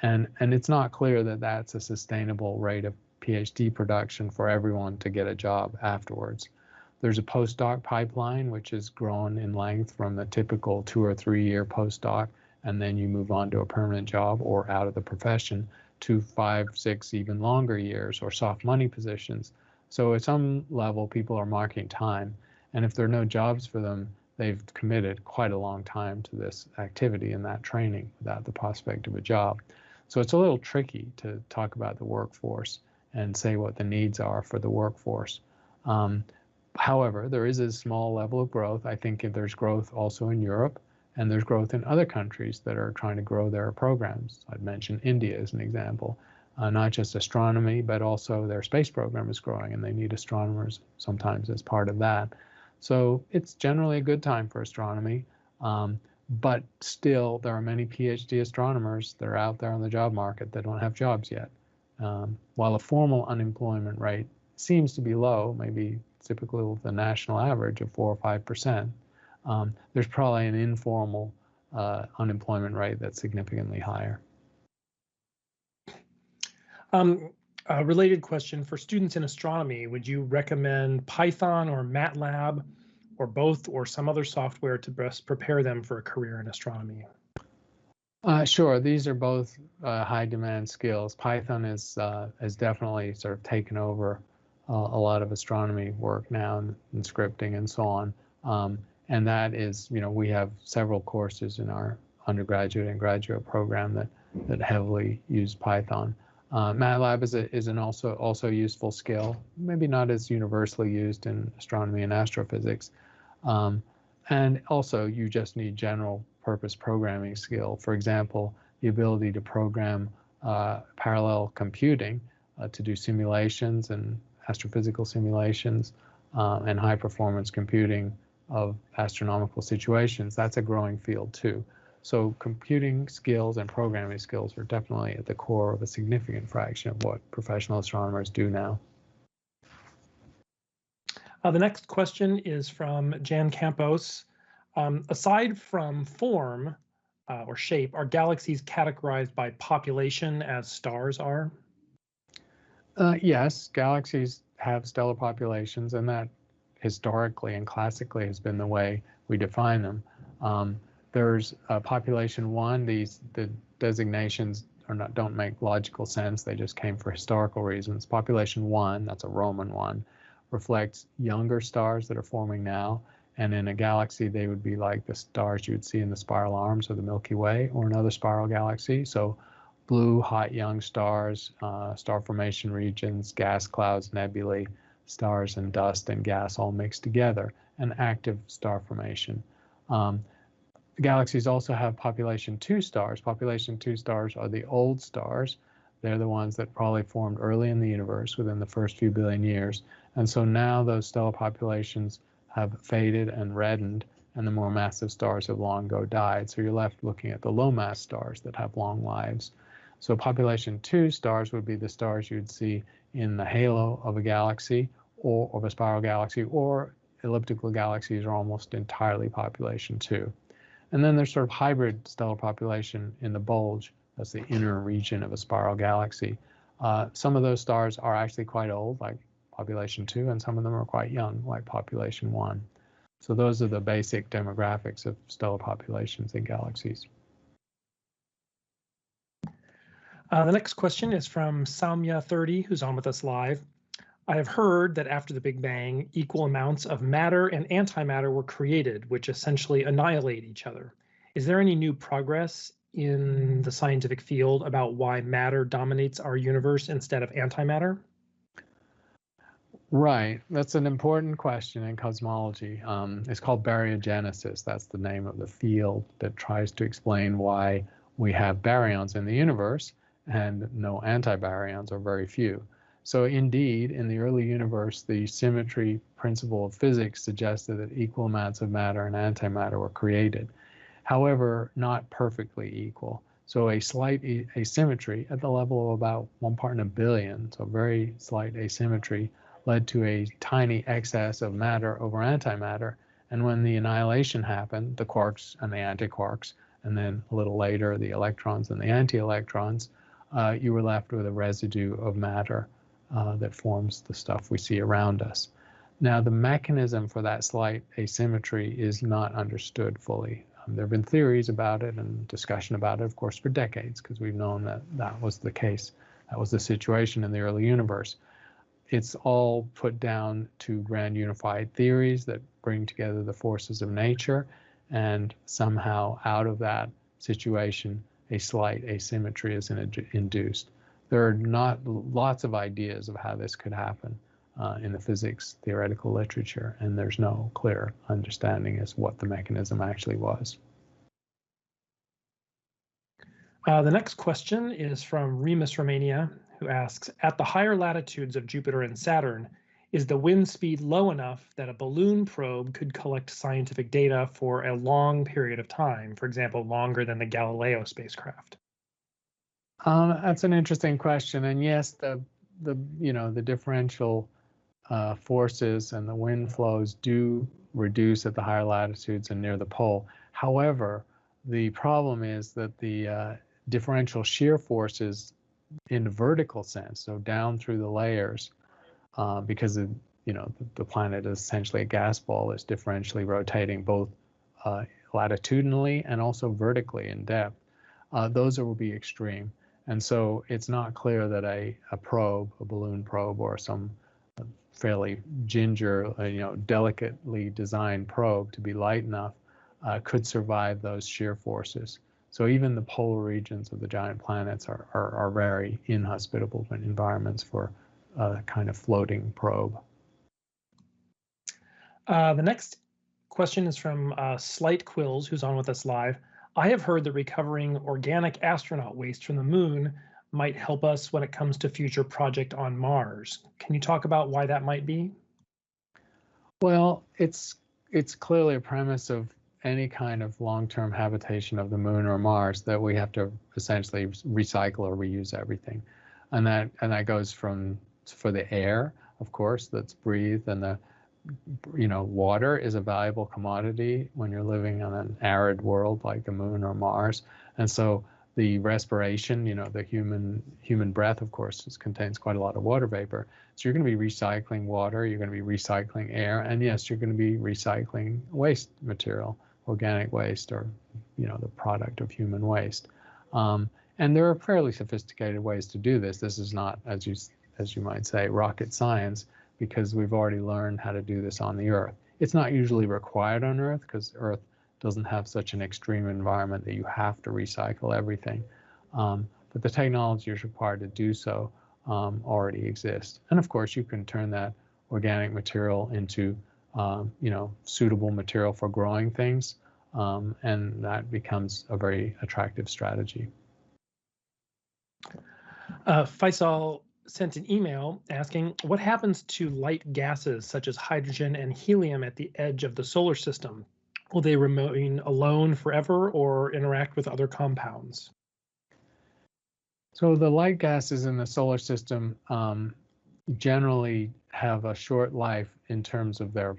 And it's not clear that that's a sustainable rate of PhD production for everyone to get a job afterwards. There's a postdoc pipeline, which has grown in length from the typical 2 or 3 year postdoc, and then you move on to a permanent job or out of the profession, to 5, 6, even longer years or soft money positions. So at some level, people are marking time. And if there are no jobs for them, they've committed quite a long time to this activity and that training without the prospect of a job. So it's a little tricky to talk about the workforce and say what the needs are for the workforce. However, there is a small level of growth. I think if there's growth also in Europe, and there's growth in other countries that are trying to grow their programs. I'd mention India as an example. Not just astronomy, but also their space program is growing, and they need astronomers sometimes as part of that. So it's generally a good time for astronomy, but still there are many PhD astronomers that are out there on the job market that don't have jobs yet. While the formal unemployment rate seems to be low, maybe typically with the national average of 4 or 5%, there's probably an informal unemployment rate that's significantly higher. A related question, for students in astronomy, would you recommend Python or Matlab or both or some other software to best prepare them for a career in astronomy? Sure, these are both high demand skills. Python has definitely sort of taken over a lot of astronomy work now and scripting and so on. And that is, we have several courses in our undergraduate and graduate program that heavily use Python. Matlab is an also useful skill, maybe not as universally used in astronomy and astrophysics. And also, you just need general purpose programming skill. For example, the ability to program parallel computing to do simulations and astrophysical simulations and high performance computing of astronomical situations. That's a growing field too. So computing skills and programming skills are definitely at the core of a significant fraction of what professional astronomers do now. The next question is from Jan Campos. Aside from form, or shape, are galaxies categorized by population as stars are? Yes, galaxies have stellar populations, and that historically and classically has been the way we define them. There's population one. The designations don't make logical sense. They just came for historical reasons. Population one, that's a Roman one, reflects younger stars that are forming now. And in a galaxy, they would be like the stars you would see in the spiral arms of the Milky Way or another spiral galaxy. So blue, hot young stars, star formation regions, gas clouds, nebulae, stars and dust and gas all mixed together, and active star formation. Galaxies also have population 2 stars. Population 2 stars are the old stars. They're the ones that probably formed early in the universe within the first few billion years. And so now those stellar populations have faded and reddened, and the more massive stars have long ago died. So you're left looking at the low mass stars that have long lives. So population 2 stars would be the stars you'd see in the halo of a galaxy or of a spiral galaxy, or elliptical galaxies are almost entirely population 2. And then there's sort of hybrid stellar population in the bulge. That's the inner region of a spiral galaxy. Some of those stars are actually quite old, like population 2, and some of them are quite young, like population 1. So those are the basic demographics of stellar populations in galaxies. The next question is from Saumya30, who's on with us live. I have heard that after the Big Bang, equal amounts of matter and antimatter were created, which essentially annihilate each other. Is there any new progress in the scientific field about why matter dominates our universe instead of antimatter? Right, that's an important question in cosmology. It's called baryogenesis. That's the name of the field that tries to explain why we have baryons in the universe and no antibaryons, or very few. So indeed, in the early universe, the symmetry principle of physics suggested that equal amounts of matter and antimatter were created. However, not perfectly equal. So a slight asymmetry at the level of about 1 part in a billion, so very slight asymmetry, led to a tiny excess of matter over antimatter. And when the annihilation happened, the quarks and the antiquarks, and then a little later, the electrons and the anti-electrons, you were left with a residue of matter that forms the stuff we see around us. Now, the mechanism for that slight asymmetry is not understood fully. There have been theories about it and discussion about it, of course, for decades, because we've known that that was the case. That was the situation in the early universe. It's all put down to grand unified theories that bring together the forces of nature, and somehow out of that situation, a slight asymmetry is induced. There are not lots of ideas of how this could happen in the physics theoretical literature, and there's no clear understanding as what the mechanism actually was. The next question is from Remus Romania, who asks, at the higher latitudes of Jupiter and Saturn, is the wind speed low enough that a balloon probe could collect scientific data for a long period of time, for example, longer than the Galileo spacecraft? That's an interesting question, and yes, the differential forces and the wind flows do reduce at the higher latitudes and near the pole. However, the problem is that the differential shear forces in the vertical sense, so down through the layers, because the planet is essentially a gas ball that's differentially rotating both latitudinally and also vertically in depth. Those will be extreme. And so it's not clear that a probe, a balloon probe, or some fairly delicately designed probe to be light enough could survive those shear forces. So even the polar regions of the giant planets are very inhospitable environments for a kind of floating probe. The next question is from Slight Quills, who's on with us live. I have heard that recovering organic astronaut waste from the moon might help us when it comes to future project on Mars. Can you talk about why that might be? Well, it's clearly a premise of any kind of long-term habitation of the moon or Mars that we have to essentially recycle or reuse everything. And that goes for the air, of course, that's breathed, and the water is a valuable commodity when you're living on an arid world like the moon or Mars. And so the respiration, the human breath, of course, contains quite a lot of water vapor. So you're going to be recycling water, you're going to be recycling air, and yes, you're going to be recycling waste material, organic waste, or the product of human waste. And there are fairly sophisticated ways to do this. This is not, as you might say, rocket science, because we've already learned how to do this on the Earth. It's not usually required on Earth because Earth doesn't have such an extreme environment that you have to recycle everything. But the technologies required to do so already exist. And of course, you can turn that organic material into suitable material for growing things, and that becomes a very attractive strategy. Faisal sent an email asking, what happens to light gases such as hydrogen and helium at the edge of the solar system? Will they remain alone forever or interact with other compounds? So the light gases in the solar system generally have a short life in terms of their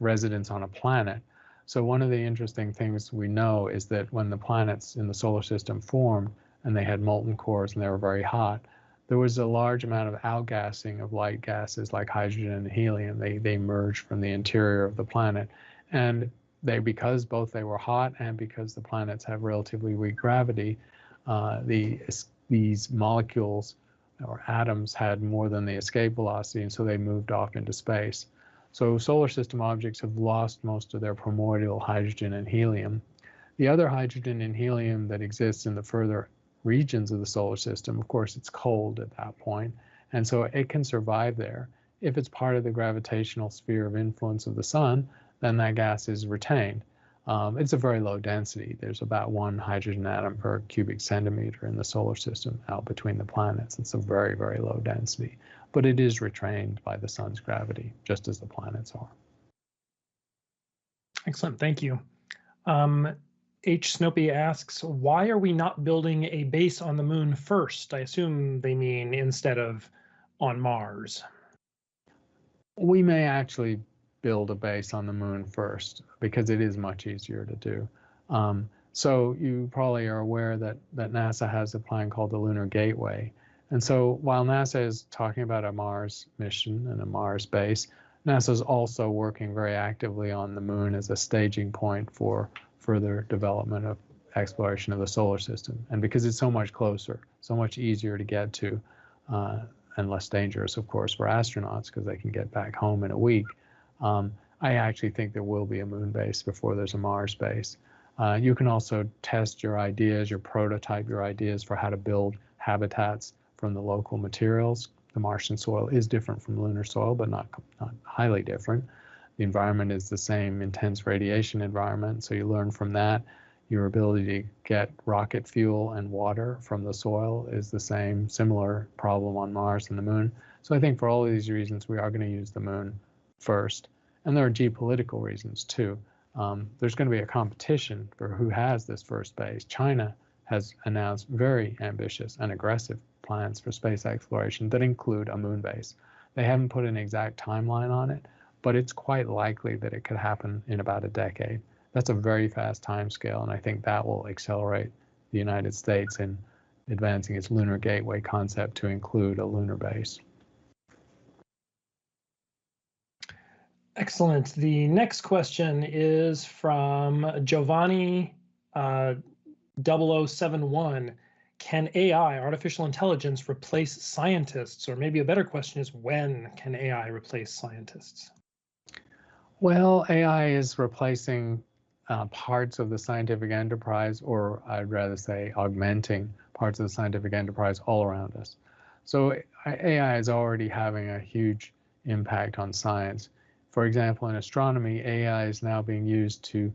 residence on a planet. So one of the interesting things we know is that when the planets in the solar system formed and they had molten cores and they were very hot, there was a large amount of outgassing of light gases like hydrogen and helium. They emerged from the interior of the planet, and because both they were hot and because the planets have relatively weak gravity, these molecules or atoms had more than the escape velocity, and so they moved off into space. So solar system objects have lost most of their primordial hydrogen and helium. The other hydrogen and helium that exists in the further regions of the solar system, of course, it's cold at that point, and so it can survive there. If it's part of the gravitational sphere of influence of the sun, then that gas is retained. It's a very low density. There's about 1 hydrogen atom per cubic centimeter in the solar system out between the planets. It's a very, very low density, but it is retained by the sun's gravity, just as the planets are. Excellent, thank you. H. Snopey asks, why are we not building a base on the moon first? I assume they mean instead of on Mars. We may actually build a base on the moon first because it is much easier to do. So you probably are aware that NASA has a plan called the Lunar Gateway. And so while NASA is talking about a Mars mission and a Mars base, NASA is also working very actively on the moon as a staging point for further development of exploration of the solar system. And because it's so much closer, so much easier to get to, and less dangerous, of course, for astronauts because they can get back home in a week, I actually think there will be a moon base before there's a Mars base. You can also test your ideas, prototype your ideas for how to build habitats from the local materials. The Martian soil is different from lunar soil, but not highly different. The environment is the same intense radiation environment, so you learn from that. Your ability to get rocket fuel and water from the soil is the same, similar problem on Mars and the moon. So I think for all of these reasons, we are going to use the moon first. And there are geopolitical reasons too. There's going to be a competition for who has this first base. China has announced very ambitious and aggressive plans for space exploration that include a moon base. They haven't put an exact timeline on it, but it's quite likely that it could happen in about a decade. That's a very fast timescale, and I think that will accelerate the United States in advancing its Lunar Gateway concept to include a lunar base. Excellent. The next question is from Giovanni 0071. Can AI, artificial intelligence, replace scientists? Or maybe a better question is, when can AI replace scientists? Well, AI is replacing parts of the scientific enterprise, or I'd rather say augmenting parts of the scientific enterprise all around us. So AI is already having a huge impact on science. For example, in astronomy, AI is now being used to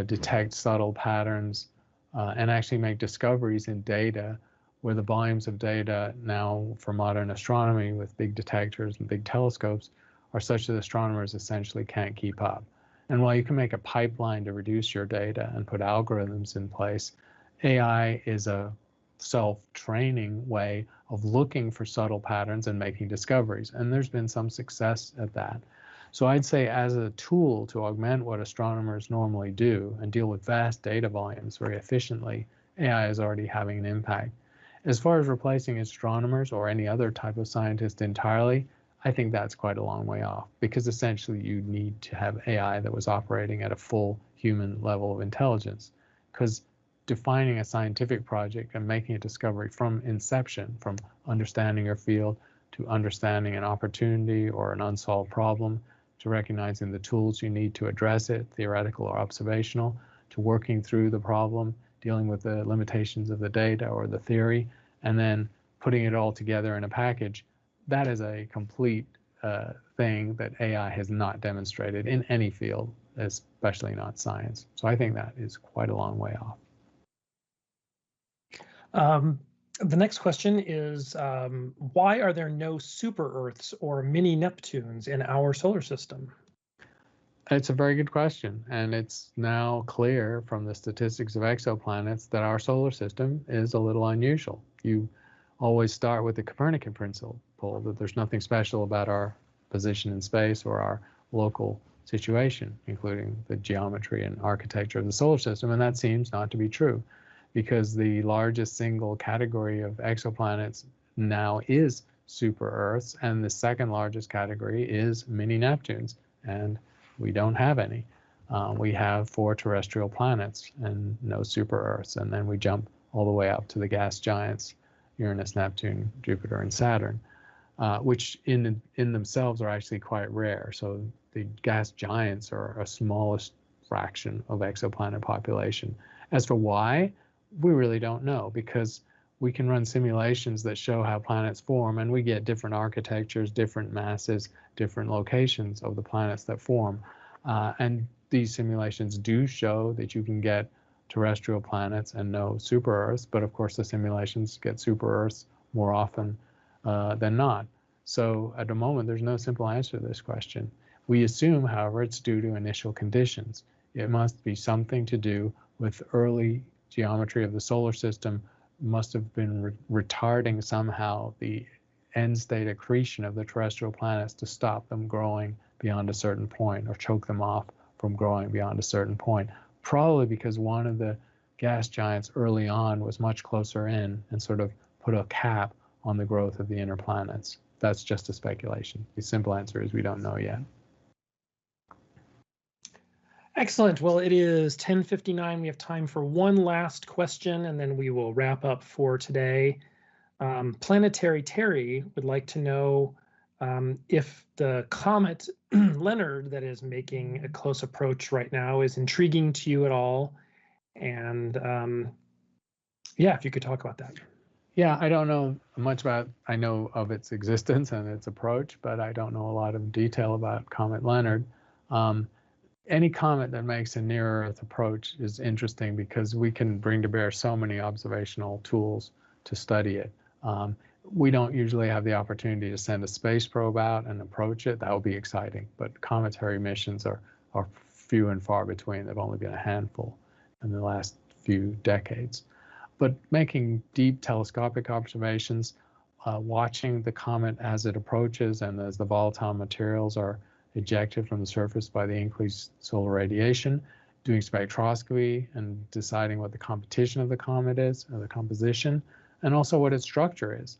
detect subtle patterns and actually make discoveries in data, where the volumes of data now for modern astronomy with big detectors and big telescopes are such that astronomers essentially can't keep up. And while you can make a pipeline to reduce your data and put algorithms in place, AI is a self-training way of looking for subtle patterns and making discoveries. And there's been some success at that. So I'd say as a tool to augment what astronomers normally do and deal with vast data volumes very efficiently, AI is already having an impact. As far as replacing astronomers or any other type of scientist entirely, I think that's quite a long way off, because essentially you need to have AI that was operating at a full human level of intelligence. Because defining a scientific project and making a discovery from inception, from understanding your field to understanding an opportunity or an unsolved problem, to recognizing the tools you need to address it, theoretical or observational, to working through the problem, dealing with the limitations of the data or the theory, and then putting it all together in a package, that is a complete thing that AI has not demonstrated in any field, especially not science. So I think that is quite a long way off. The next question is, why are there no super-Earths or mini-Neptunes in our solar system? It's a very good question, and it's now clear from the statistics of exoplanets that our solar system is a little unusual. You always start with the Copernican principle, that there's nothing special about our position in space or our local situation, including the geometry and architecture of the solar system, and that seems not to be true, because the largest single category of exoplanets now is super-Earths, and the second largest category is mini-Neptunes, and we don't have any. We have 4 terrestrial planets and no super-Earths, and then we jump all the way up to the gas giants, Uranus, Neptune, Jupiter, and Saturn, which in themselves are actually quite rare. So the gas giants are a smallest fraction of exoplanet population. As for why, we really don't know, because we can run simulations that show how planets form, and we get different architectures, different masses, different locations of the planets that form. And these simulations do show that you can get terrestrial planets and no super-Earths, but of course the simulations get super-Earths more often than not. So at the moment, there's no simple answer to this question. We assume, however, it's due to initial conditions. It must be something to do with early geometry of the solar system, must have been retarding somehow the end state accretion of the terrestrial planets to stop them growing beyond a certain point, or choke them off from growing beyond a certain point. Probably because one of the gas giants early on was much closer in and sort of put a cap on the growth of the inner planets. That's just a speculation. The simple answer is we don't know yet. Excellent. Well, it is 10:59. We have time for one last question, and then we will wrap up for today. Planetary Terry would like to know if the Comet Leonard that is making a close approach right now is intriguing to you at all. And yeah, if you could talk about that. Yeah, I don't know much about, I know of its existence and its approach, but I don't know a lot of detail about Comet Leonard. Any comet that makes a near-Earth approach is interesting because we can bring to bear so many observational tools to study it. We don't usually have the opportunity to send a space probe out and approach it. That would be exciting, but cometary missions are few and far between. There've only been a handful in the last few decades. But making deep telescopic observations, watching the comet as it approaches and as the volatile materials are ejected from the surface by the increased solar radiation, doing spectroscopy and deciding what the composition of the comet is, or the composition, and also what its structure is.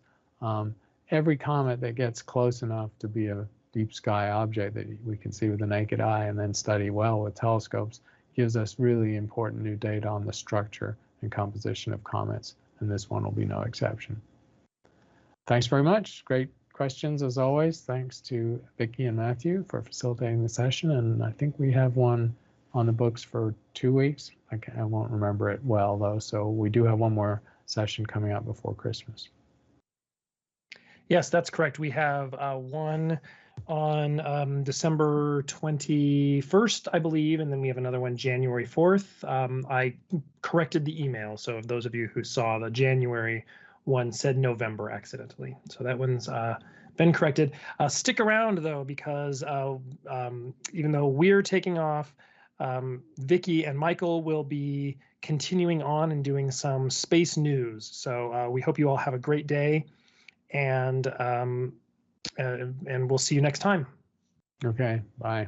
Every comet that gets close enough to be a deep sky object that we can see with the naked eye and then study well with telescopes gives us really important new data on the structure and composition of comets, and this one will be no exception. Thanks very much. Great questions as always. Thanks to Vicki and Matthew for facilitating the session, and I think we have one on the books for 2 weeks. I won't remember it well though, so we do have one more session coming up before Christmas. Yes, that's correct. We have one on December 21st, I believe, and then we have another one January 4th. I corrected the email, so of those of you who saw the January one said November accidentally. So that one's been corrected. Stick around though, because even though we're taking off, Vicki and Michael will be continuing on and doing some space news. So we hope you all have a great day, and we'll see you next time. Okay, bye.